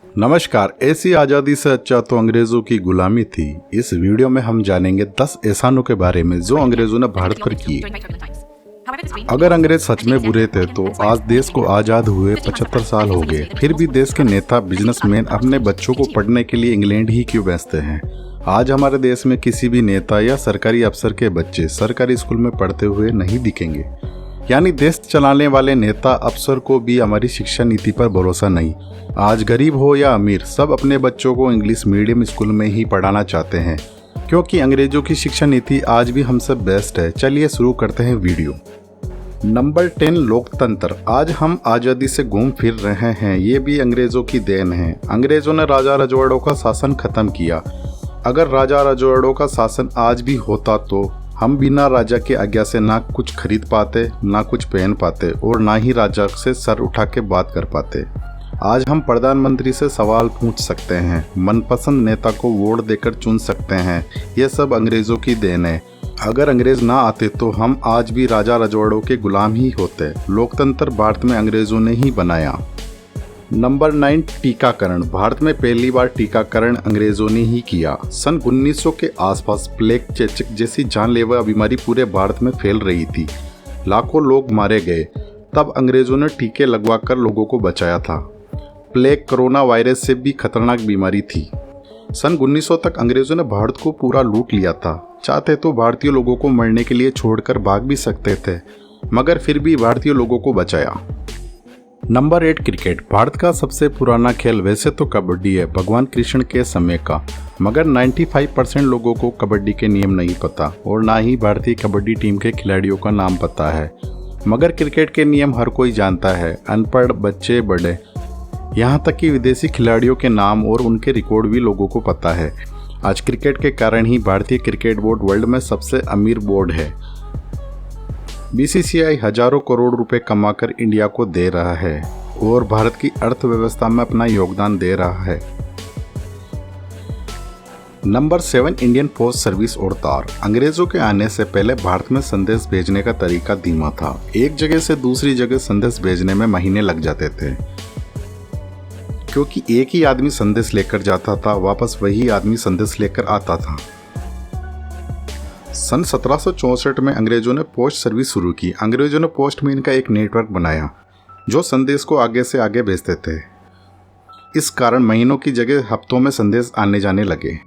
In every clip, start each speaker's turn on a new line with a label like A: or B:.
A: नमस्कार। ऐसी आज़ादी से अच्छा तो अंग्रेज़ों की गुलामी थी। इस वीडियो में हम जानेंगे 10 एहसानों के बारे में जो अंग्रेज़ों ने भारत पर किए। अगर अंग्रेज सच में बुरे थे तो आज देश को आज़ाद हुए 75 साल हो गए, फिर भी देश के नेता बिजनेसमैन अपने बच्चों को पढ़ने के लिए इंग्लैंड ही क्यों भेजते हैं। आज हमारे देश में किसी भी नेता या सरकारी अफसर के बच्चे सरकारी स्कूल में पढ़ते हुए नहीं दिखेंगे। यानी देश चलाने वाले नेता अफसर को भी हमारी शिक्षा नीति पर भरोसा नहीं। आज गरीब हो या अमीर, सब अपने बच्चों को इंग्लिश मीडियम स्कूल में ही पढ़ाना चाहते हैं, क्योंकि अंग्रेजों की शिक्षा नीति आज भी हमसे बेस्ट है। चलिए शुरू करते हैं वीडियो। नंबर 10, लोकतंत्र। आज हम आज़ादी से घूम फिर रहे हैं, ये भी अंग्रेजों की देन है। अंग्रेजों ने राजा रजवाड़ों का शासन खत्म किया। अगर राजा रजवाड़ों का शासन आज भी होता तो हम बिना राजा के आज्ञा से ना कुछ खरीद पाते, ना कुछ पहन पाते और ना ही राजा से सर उठा के बात कर पाते। आज हम प्रधानमंत्री से सवाल पूछ सकते हैं, मनपसंद नेता को वोट देकर चुन सकते हैं। ये सब अंग्रेज़ों की देन है। अगर अंग्रेज ना आते तो हम आज भी राजा रजवाड़ों के गुलाम ही होते। लोकतंत्र भारत में अंग्रेजों ने ही बनाया। नंबर 9, टीकाकरण। भारत में पहली बार टीकाकरण अंग्रेजों ने ही किया। सन 1900 के आसपास प्लेग, चेचक जैसी जानलेवा बीमारी पूरे भारत में फैल रही थी। लाखों लोग मारे गए। तब अंग्रेजों ने टीके लगवाकर लोगों को बचाया था। प्लेग कोरोना वायरस से भी खतरनाक बीमारी थी। सन 1900 तक अंग्रेजों ने भारत को पूरा लूट लिया था। चाहते तो भारतीय लोगों को मरने के लिए छोड़कर भाग भी सकते थे, मगर फिर भी भारतीय लोगों को बचाया। Number 8, cricket. भारत का सबसे पुराना खेल वैसे तो कबड्डी है, भगवान कृष्ण के समय का, मगर 95% लोगों को कबड्डी के नियम नहीं पता और ना ही भारतीय कबड्डी टीम के खिलाड़ियों का नाम पता है। मगर क्रिकेट के नियम हर कोई जानता है, अनपढ़, बच्चे, बड़े, यहाँ तक कि विदेशी खिलाड़ियों के नाम और उनके रिकॉर्ड भी लोगों को पता है। आज क्रिकेट के कारण ही भारतीय क्रिकेट बोर्ड वर्ल्ड में सबसे अमीर बोर्ड है। बीसीसीआई हजारों करोड़ रुपए कमाकर इंडिया को दे रहा है और भारत की अर्थव्यवस्था में अपना योगदान दे रहा है। नंबर 7, इंडियन पोस्ट सर्विस और तार। अंग्रेजों के आने से पहले भारत में संदेश भेजने का तरीका धीमा था। एक जगह से दूसरी जगह संदेश भेजने में महीने लग जाते थे, क्योंकि एक ही आदमी संदेश लेकर जाता था, वापस वही आदमी संदेश लेकर आता था। सन 1764 में अंग्रेजों ने पोस्ट सर्विस शुरू की। अंग्रेजों ने पोस्टमैन का एक नेटवर्क बनाया जो संदेश को आगे से आगे भेजते थे। इस कारण महीनों की जगह हफ्तों में संदेश आने जाने लगे।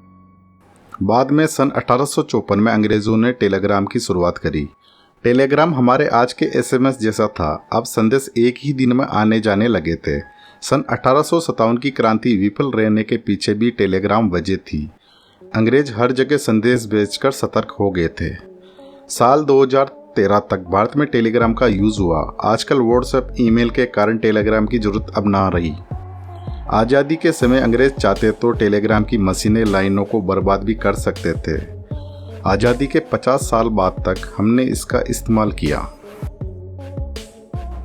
A: बाद में सन 1854 में अंग्रेजों ने टेलीग्राम की शुरुआत करी। टेलीग्राम हमारे आज के एसएमएस जैसा था। अब संदेश एक ही दिन में आने जाने लगे थे। सन 1857 की क्रांति विफल रहने के पीछे भी टेलीग्राम वजह थी। अंग्रेज हर जगह संदेश भेजकर सतर्क हो गए थे। साल 2013 तक भारत में टेलीग्राम का यूज़ हुआ। आजकल व्हाट्सएप, ईमेल के कारण टेलीग्राम की जरूरत अब ना रही। आज़ादी के समय अंग्रेज चाहते तो टेलीग्राम की मशीनें लाइनों को बर्बाद भी कर सकते थे। आज़ादी के 50 साल बाद तक हमने इसका इस्तेमाल किया।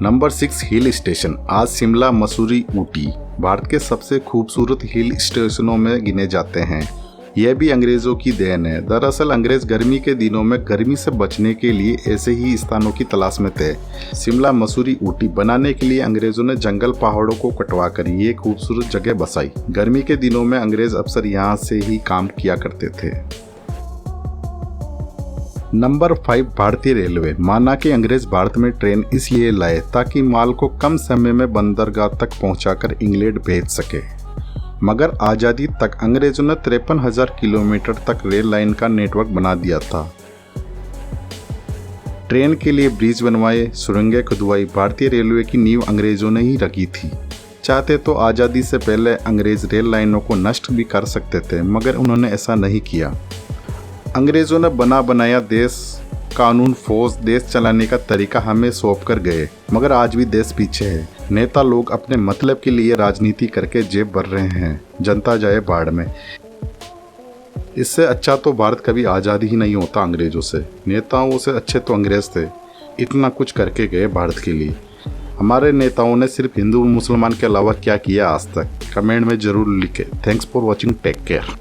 A: Number 6, hill station. आज शिमला, मसूरी, ऊटी भारत के सबसे खूबसूरत हिल स्टेशनों में गिने जाते हैं। यह भी अंग्रेज़ों की देन है। दरअसल अंग्रेज गर्मी के दिनों में गर्मी से बचने के लिए ऐसे ही स्थानों की तलाश में थे। शिमला, मसूरी, ऊटी बनाने के लिए अंग्रेज़ों ने जंगल, पहाड़ों को कटवाकर ये खूबसूरत जगह बसाई। गर्मी के दिनों में अंग्रेज अफसर यहाँ से ही काम किया करते थे। नंबर 5, भारतीय रेलवे। माना कि अंग्रेज भारत में ट्रेन इसलिए लाए ताकि माल को कम समय में बंदरगाह तक पहुंचाकर इंग्लैंड भेज सके, मगर आज़ादी तक अंग्रेजों ने 53,000 किलोमीटर तक रेल लाइन का नेटवर्क बना दिया था। ट्रेन के लिए ब्रिज बनवाए, सुरंगें खुदवाई। भारतीय रेलवे की नींव अंग्रेजों ने ही रखी थी। चाहते तो आज़ादी से पहले अंग्रेज रेल लाइनों को नष्ट भी कर सकते थे, मगर उन्होंने ऐसा नहीं किया। अंग्रेजों ने बना बनाया देश, कानून, फौज, देश चलाने का तरीका हमें सौंप कर गए, मगर आज भी देश पीछे है। नेता लोग अपने मतलब के लिए राजनीति करके जेब भर रहे हैं। जनता जाए बाढ़ में। इससे अच्छा तो भारत कभी आज़ाद ही नहीं होता अंग्रेजों से। नेताओं से अच्छे तो अंग्रेज थे, इतना कुछ करके गए भारत के लिए। हमारे नेताओं ने सिर्फ हिंदू मुसलमान के अलावा क्या किया आज तक, कमेंट में ज़रूर लिखें। Thanks for watching, take care.